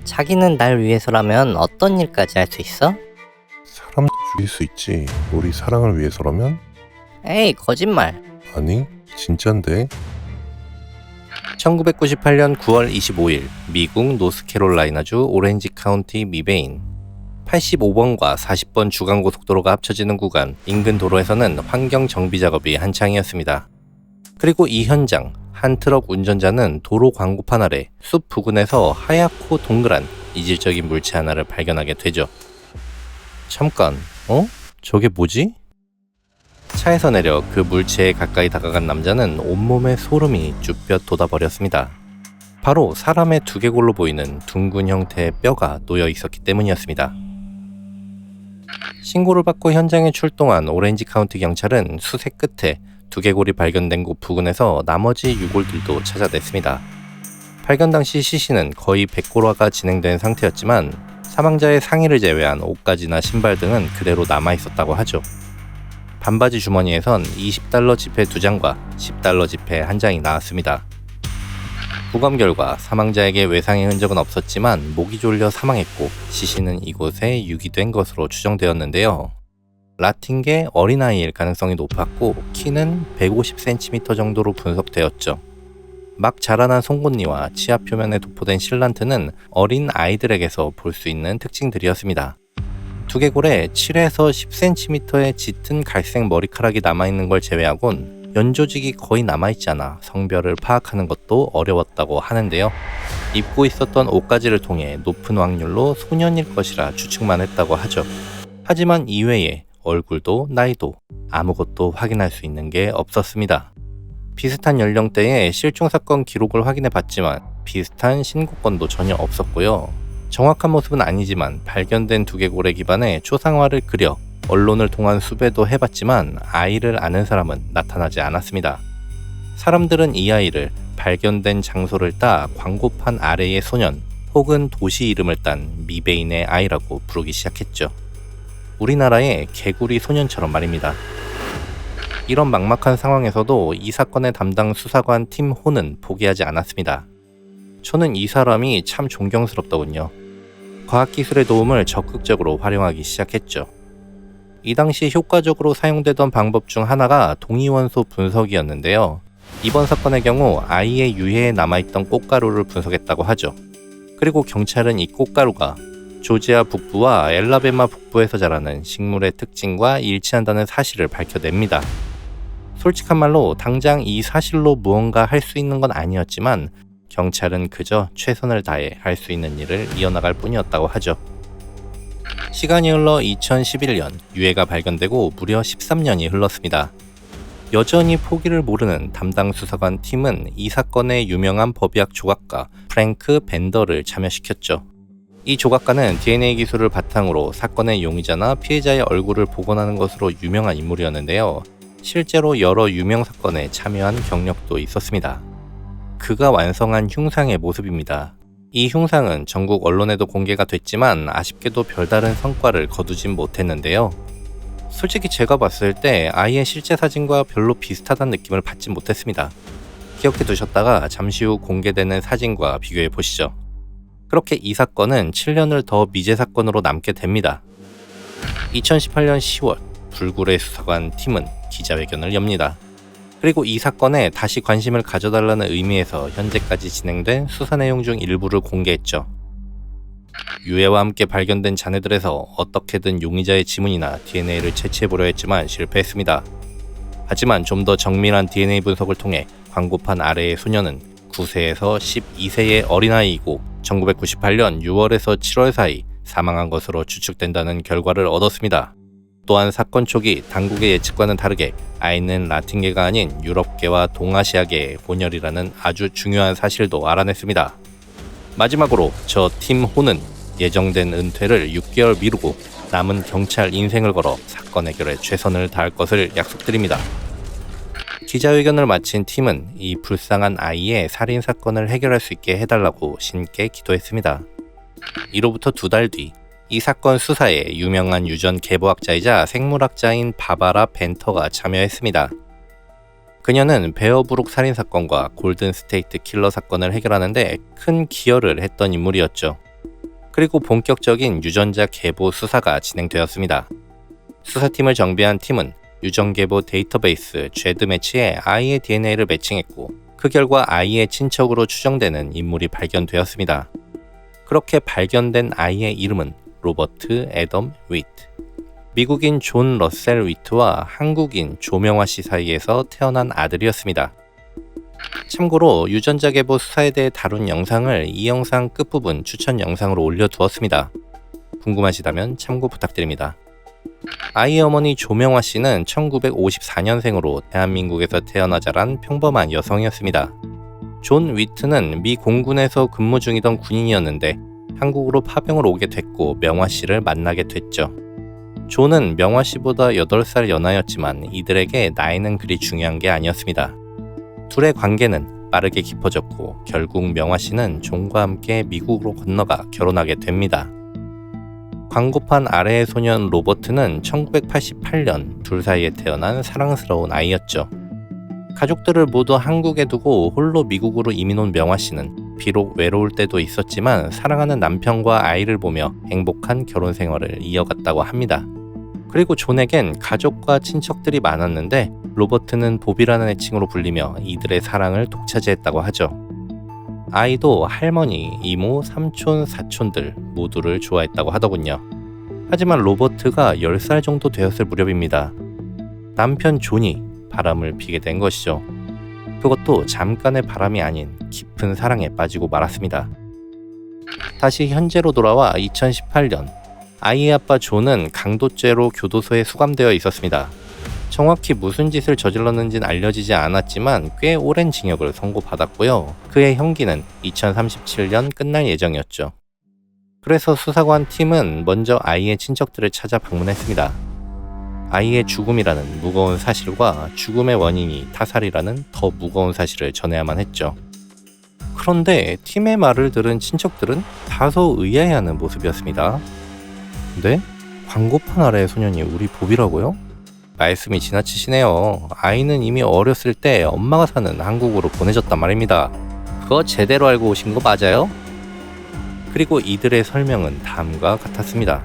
자기는 날 위해서라면 어떤 일까지 할 수 있어? 사람도 죽일 수 있지. 우리 사랑을 위해서라면? 에이, 거짓말. 아니, 진짠데. 1998년 9월 25일 미국 노스캐롤라이나주 오렌지 카운티 미베인 85번과 40번 주간고속도로가 합쳐지는 구간 인근 도로에서는 환경 정비 작업이 한창이었습니다. 그리고 이 현장, 한 트럭 운전자는 도로 광고판 아래 숲 부근에서 하얗고 동그란 이질적인 물체 하나를 발견하게 되죠. 잠깐, 저게 뭐지? 차에서 내려 그 물체에 가까이 다가간 남자는 온몸에 소름이 쭈뼛 돋아버렸습니다. 바로 사람의 두개골로 보이는 둥근 형태의 뼈가 놓여 있었기 때문이었습니다. 신고를 받고 현장에 출동한 오렌지 카운티 경찰은 수색 끝에 두개골이 발견된 곳 부근에서 나머지 유골들도 찾아냈습니다. 발견 당시 시신은 거의 100골화가 진행된 상태였지만 사망자의 상의를 제외한 옷가지나 신발 등은 그대로 남아있었다고 하죠. 반바지 주머니에선 $20 지폐 2장과 $10 지폐 1장이 나왔습니다. 부검 결과 사망자에게 외상의 흔적은 없었지만 목이 졸려 사망했고 시신은 이곳에 유기된 것으로 추정되었는데요. 라틴계 어린아이일 가능성이 높았고 키는 150cm 정도로 분석되었죠. 막 자라난 송곳니와 치아 표면에 도포된 실란트는 어린 아이들에게서 볼 수 있는 특징들이었습니다. 두개골에 7에서 10cm의 짙은 갈색 머리카락이 남아있는 걸 제외하곤 연조직이 거의 남아있지 않아 성별을 파악하는 것도 어려웠다고 하는데요. 입고 있었던 옷가지를 통해 높은 확률로 소년일 것이라 추측만 했다고 하죠. 하지만 이외에 얼굴도 나이도 아무것도 확인할 수 있는 게 없었습니다. 비슷한 연령대의 실종사건 기록을 확인해 봤지만 비슷한 신고건도 전혀 없었고요. 정확한 모습은 아니지만 발견된 두개골에 기반해 초상화를 그려 언론을 통한 수배도 해봤지만 아이를 아는 사람은 나타나지 않았습니다. 사람들은 이 아이를 발견된 장소를 따 광고판 아래의 소년 혹은 도시 이름을 딴 미베인의 아이라고 부르기 시작했죠. 우리나라의 개구리 소년처럼 말입니다. 이런 막막한 상황에서도 이 사건의 담당 수사관 팀 호는 포기하지 않았습니다. 저는 이 사람이 참 존경스럽더군요. 과학기술의 도움을 적극적으로 활용하기 시작했죠. 이 당시 효과적으로 사용되던 방법 중 하나가 동위원소 분석이었는데요. 이번 사건의 경우 아이의 유해에 남아있던 꽃가루를 분석했다고 하죠. 그리고 경찰은 이 꽃가루가 조지아 북부와 엘라베마 북부에서 자라는 식물의 특징과 일치한다는 사실을 밝혀냅니다. 솔직한 말로 당장 이 사실로 무언가 할 수 있는 건 아니었지만 경찰은 그저 최선을 다해 할 수 있는 일을 이어나갈 뿐이었다고 하죠. 시간이 흘러 2011년 유해가 발견되고 무려 13년이 흘렀습니다. 여전히 포기를 모르는 담당 수사관 팀은 이 사건의 유명한 법의학 조각가 프랭크 벤더를 참여시켰죠. 이 조각가는 DNA 기술을 바탕으로 사건의 용의자나 피해자의 얼굴을 복원하는 것으로 유명한 인물이었는데요. 실제로 여러 유명 사건에 참여한 경력도 있었습니다. 그가 완성한 흉상의 모습입니다. 이 흉상은 전국 언론에도 공개가 됐지만 아쉽게도 별다른 성과를 거두진 못했는데요. 솔직히 제가 봤을 때 아이의 실제 사진과 별로 비슷하다는 느낌을 받진 못했습니다. 기억해 두셨다가 잠시 후 공개되는 사진과 비교해 보시죠. 그렇게 이 사건은 7년을 더 미제 사건으로 남게 됩니다. 2018년 10월 불굴의 수사관 팀은 기자회견을 엽니다. 그리고 이 사건에 다시 관심을 가져달라는 의미에서 현재까지 진행된 수사 내용 중 일부를 공개했죠. 유해와 함께 발견된 잔해들에서 어떻게든 용의자의 지문이나 DNA를 채취해보려 했지만 실패했습니다. 하지만 좀 더 정밀한 DNA 분석을 통해 광고판 아래의 소년은 9세에서 12세의 어린아이이고 1998년 6월에서 7월 사이 사망한 것으로 추측된다는 결과를 얻었습니다. 또한 사건 초기 당국의 예측과는 다르게 아이는 라틴계가 아닌 유럽계와 동아시아계의 혼혈이라는 아주 중요한 사실도 알아냈습니다. 마지막으로 저 팀 호는 예정된 은퇴를 6개월 미루고 남은 경찰 인생을 걸어 사건 해결에 최선을 다할 것을 약속드립니다. 기자회견을 마친 팀은 이 불쌍한 아이의 살인사건을 해결할 수 있게 해달라고 신께 기도했습니다. 이로부터 2달 뒤 이 사건 수사에 유명한 유전 계보학자이자 생물학자인 바바라 벤터가 참여했습니다. 그녀는 베어브룩 살인사건과 골든스테이트 킬러 사건을 해결하는데 큰 기여를 했던 인물이었죠. 그리고 본격적인 유전자 계보 수사가 진행되었습니다. 수사팀을 정비한 팀은 유전계보 데이터베이스 쥐드매치에 아이의 DNA를 매칭했고 그 결과 아이의 친척으로 추정되는 인물이 발견되었습니다. 그렇게 발견된 아이의 이름은 로버트 애덤 위트. 미국인 존 러셀 위트와 한국인 조명화 씨 사이에서 태어난 아들이었습니다. 참고로 유전자 계보 수사에 대해 다룬 영상을 이 영상 끝부분 추천 영상으로 올려두었습니다. 궁금하시다면 참고 부탁드립니다. 아이의 어머니 조명화 씨는 1954년생으로 대한민국에서 태어나 자란 평범한 여성이었습니다. 존 위트는 미 공군에서 근무 중이던 군인이었는데 한국으로 파병을 오게 됐고 명화 씨를 만나게 됐죠. 존은 명화 씨보다 8살 연하였지만 이들에게 나이는 그리 중요한 게 아니었습니다. 둘의 관계는 빠르게 깊어졌고 결국 명화 씨는 존과 함께 미국으로 건너가 결혼하게 됩니다. 광고판 아래의 소년 로버트는 1988년 둘 사이에 태어난 사랑스러운 아이였죠. 가족들을 모두 한국에 두고 홀로 미국으로 이민 온 명화 씨는 비록 외로울 때도 있었지만 사랑하는 남편과 아이를 보며 행복한 결혼 생활을 이어갔다고 합니다. 그리고 존에겐 가족과 친척들이 많았는데 로버트는 보비라는 애칭으로 불리며 이들의 사랑을 독차지했다고 하죠. 아이도 할머니, 이모, 삼촌, 사촌들 모두를 좋아했다고 하더군요. 하지만 로버트가 10살 정도 되었을 무렵입니다. 남편 존이 바람을 피게 된 것이죠. 그것도 잠깐의 바람이 아닌 깊은 사랑에 빠지고 말았습니다. 다시 현재로 돌아와 2018년 아이의 아빠 존은 강도죄로 교도소에 수감되어 있었습니다. 정확히 무슨 짓을 저질렀는지는 알려지지 않았지만 꽤 오랜 징역을 선고받았고요. 그의 형기는 2037년 끝날 예정이었죠. 그래서 수사관 팀은 먼저 아이의 친척들을 찾아 방문했습니다. 아이의 죽음이라는 무거운 사실과 죽음의 원인이 타살이라는 더 무거운 사실을 전해야만 했죠. 그런데 팀의 말을 들은 친척들은 다소 의아해하는 모습이었습니다. 네? 광고판 아래의 소년이 우리 보비라고요? 말씀이 지나치시네요. 아이는 이미 어렸을 때 엄마가 사는 한국으로 보내졌단 말입니다. 그거 제대로 알고 오신 거 맞아요? 그리고 이들의 설명은 다음과 같았습니다.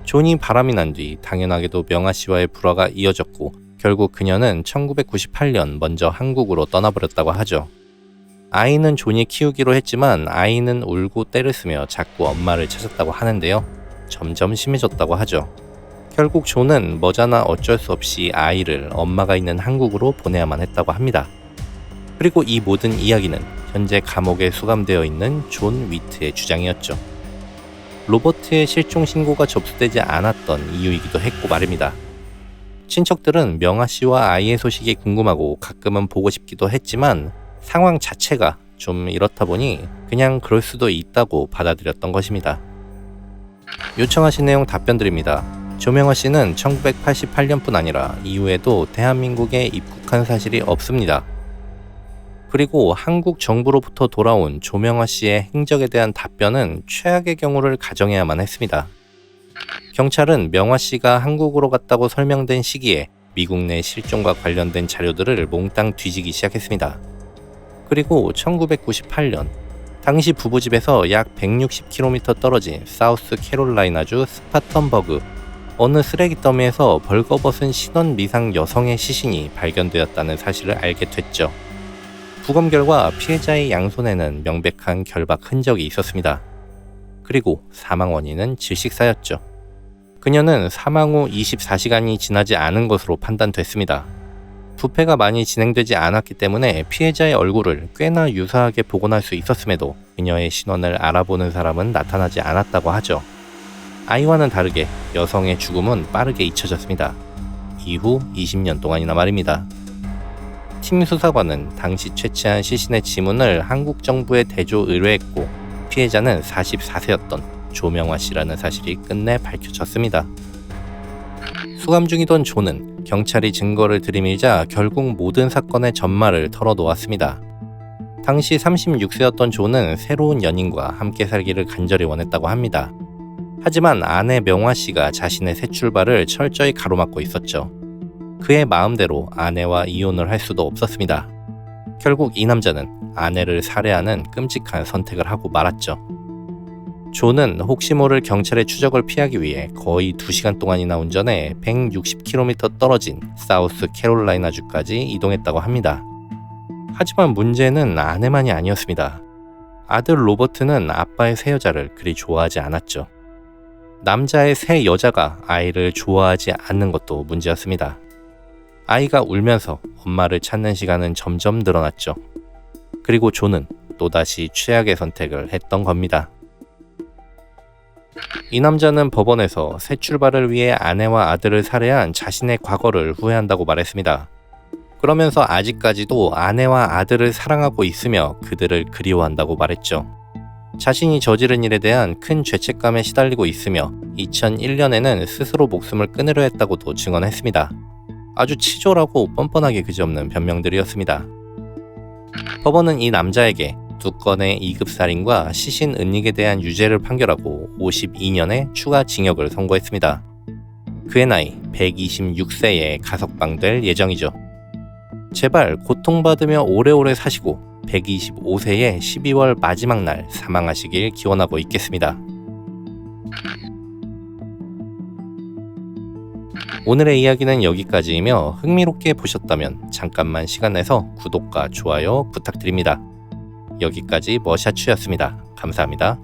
존이 바람이 난 뒤 당연하게도 명아 씨와의 불화가 이어졌고 결국 그녀는 1998년 먼저 한국으로 떠나버렸다고 하죠. 아이는 존이 키우기로 했지만 아이는 울고 떼를 쓰며 자꾸 엄마를 찾았다고 하는데요. 점점 심해졌다고 하죠. 결국 존은 머지않아 어쩔 수 없이 아이를 엄마가 있는 한국으로 보내야만 했다고 합니다. 그리고 이 모든 이야기는 현재 감옥에 수감되어 있는 존 위트의 주장이었죠. 로버트의 실종 신고가 접수되지 않았던 이유이기도 했고 말입니다. 친척들은 명아 씨와 아이의 소식이 궁금하고 가끔은 보고 싶기도 했지만 상황 자체가 좀 이렇다 보니 그냥 그럴 수도 있다고 받아들였던 것입니다. 요청하신 내용 답변드립니다. 조명화 씨는 1988년뿐 아니라 이후에도 대한민국에 입국한 사실이 없습니다. 그리고 한국 정부로부터 돌아온 조명화 씨의 행적에 대한 답변은 최악의 경우를 가정해야만 했습니다. 경찰은 명화 씨가 한국으로 갔다고 설명된 시기에 미국 내 실종과 관련된 자료들을 몽땅 뒤지기 시작했습니다. 그리고 1998년 당시 부부집에서 약 160km 떨어진 사우스 캐롤라이나주 스파턴버그 어느 쓰레기 더미에서 벌거벗은 신원 미상 여성의 시신이 발견되었다는 사실을 알게 됐죠. 부검 결과 피해자의 양손에는 명백한 결박 흔적이 있었습니다. 그리고 사망 원인은 질식사였죠. 그녀는 사망 후 24시간이 지나지 않은 것으로 판단됐습니다. 부패가 많이 진행되지 않았기 때문에 피해자의 얼굴을 꽤나 유사하게 복원할 수 있었음에도 그녀의 신원을 알아보는 사람은 나타나지 않았다고 하죠. 아이와는 다르게 여성의 죽음은 빠르게 잊혀졌습니다. 이후 20년 동안이나 말입니다. 팀 수사관은 당시 채취한 시신의 지문을 한국 정부에 대조 의뢰했고 피해자는 44세였던 조명화 씨라는 사실이 끝내 밝혀졌습니다. 수감 중이던 존은 경찰이 증거를 들이밀자 결국 모든 사건의 전말을 털어놓았습니다. 당시 36세였던 존은 새로운 연인과 함께 살기를 간절히 원했다고 합니다. 하지만 아내 명화 씨가 자신의 새 출발을 철저히 가로막고 있었죠. 그의 마음대로 아내와 이혼을 할 수도 없었습니다. 결국 이 남자는 아내를 살해하는 끔찍한 선택을 하고 말았죠. 존은 혹시 모를 경찰의 추적을 피하기 위해 거의 2시간 동안이나 운전해 160km 떨어진 사우스 캐롤라이나주까지 이동했다고 합니다. 하지만 문제는 아내만이 아니었습니다. 아들 로버트는 아빠의 새 여자를 그리 좋아하지 않았죠. 남자의 새 여자가 아이를 좋아하지 않는 것도 문제였습니다. 아이가 울면서 엄마를 찾는 시간은 점점 늘어났죠. 그리고 존은 또다시 최악의 선택을 했던 겁니다. 이 남자는 법원에서 새 출발을 위해 아내와 아들을 살해한 자신의 과거를 후회한다고 말했습니다. 그러면서 아직까지도 아내와 아들을 사랑하고 있으며 그들을 그리워한다고 말했죠. 자신이 저지른 일에 대한 큰 죄책감에 시달리고 있으며 2001년에는 스스로 목숨을 끊으려 했다고도 증언했습니다. 아주 치졸하고 뻔뻔하게 그지없는 변명들이었습니다. 법원은 이 남자에게 2건의 2급 살인과 시신 은닉에 대한 유죄를 판결하고 52년의 추가 징역을 선고했습니다. 그의 나이 126세에 가석방될 예정이죠. 제발 고통받으며 오래오래 사시고 125세의 12월 마지막 날 사망하시길 기원하고 있겠습니다. 오늘의 이야기는 여기까지이며 흥미롭게 보셨다면 잠깐만 시간 내서 구독과 좋아요 부탁드립니다. 여기까지 머샤추였습니다. 감사합니다.